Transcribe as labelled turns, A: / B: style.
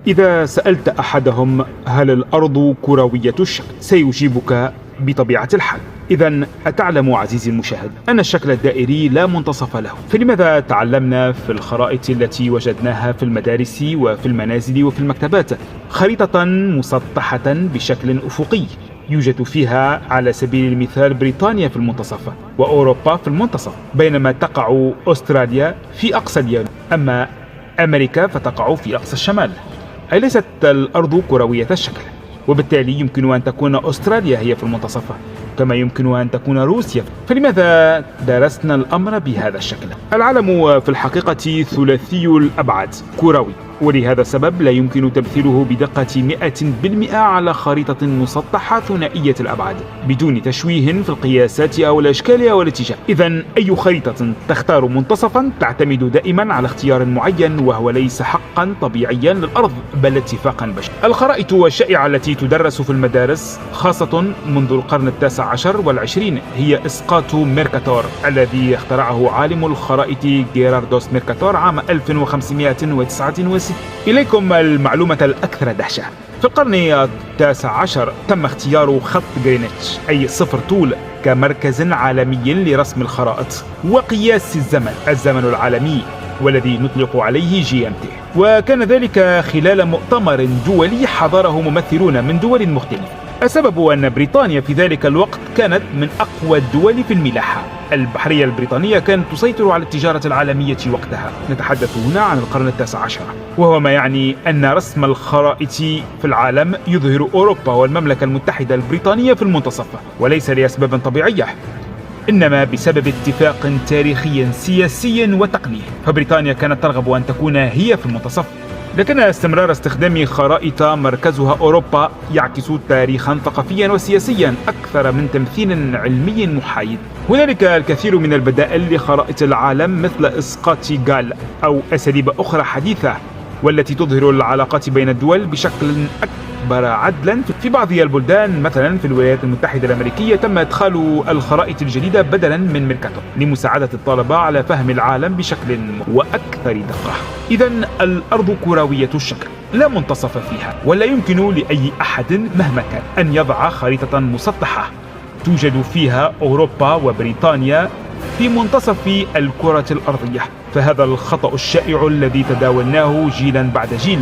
A: إذا سألت أحدهم هل الأرض كروية الشكل سيجيبك بطبيعة الحال. إذا أتعلم عزيزي المشاهد أن الشكل الدائري لا منتصف له؟ فلماذا تعلمنا في الخرائط التي وجدناها في المدارس وفي المنازل وفي المكتبات خريطة مسطحة بشكل أفقي يوجد فيها على سبيل المثال بريطانيا في المنتصف وأوروبا في المنتصف، بينما تقع أستراليا في أقصى اليمين، أما أمريكا فتقع في أقصى الشمال. أي ليست الأرض كروية الشكل، وبالتالي يمكن أن تكون أستراليا هي في المنتصف كما يمكن أن تكون روسيا. فلماذا درسنا الأمر بهذا الشكل؟ العالم في الحقيقة ثلاثي الأبعاد كروي، ولهذا السبب لا يمكن تمثيله بدقة 100% على خريطة مسطحة ثنائية الأبعاد بدون تشويه في القياسات أو الأشكال أو الاتجاه. إذا أي خريطة تختار منتصفا تعتمد دائما على اختيار معين، وهو ليس حقا طبيعيا للأرض بل اتفاقا بشري. الخرائط الشائعة التي تدرس في المدارس خاصة منذ القرن التاسع عشر والعشرين هي إسقاط ميركاتور الذي اخترعه عالم الخرائط جيراردوس ميركاتور عام 1569. إليكم المعلومة الأكثر دهشة. في القرن التاسع عشر تم اختيار خط غرينتش أي صفر طول كمركز عالمي لرسم الخرائط وقياس الزمن العالمي والذي نطلق عليه GMT، وكان ذلك خلال مؤتمر دولي حضره ممثلون من دول مختلفة. السبب أن بريطانيا في ذلك الوقت كانت من أقوى الدول في الملاحة البحرية البريطانية كانت تسيطر على التجارة العالمية وقتها. نتحدث هنا عن القرن التاسع عشر، وهو ما يعني أن رسم الخرائط في العالم يظهر أوروبا والمملكة المتحدة البريطانية في المنتصف، وليس لأسباب طبيعية إنما بسبب اتفاق تاريخي سياسي وتقني. فبريطانيا كانت ترغب أن تكون هي في المنتصف، لكن استمرار استخدام خرائط مركزها أوروبا يعكس تاريخا ثقافيا وسياسيا أكثر من تمثيل علمي محايد. هنالك الكثير من البدائل لخرائط العالم مثل إسقاط جال أو أساليب أخرى حديثة والتي تظهر العلاقات بين الدول بشكل أكبر عدلا. في بعض البلدان مثلا في الولايات المتحدة الأمريكية تم إدخال الخرائط الجديدة بدلا من ميركاتور لمساعدة الطلبة على فهم العالم بشكل وأكثر دقة. إذا الأرض كروية الشكل لا منتصف فيها، ولا يمكن لأي أحد مهما كان أن يضع خريطة مسطحة توجد فيها أوروبا وبريطانيا في منتصف الكرة الأرضية. فهذا الخطأ الشائع الذي تداولناه جيلا بعد جيل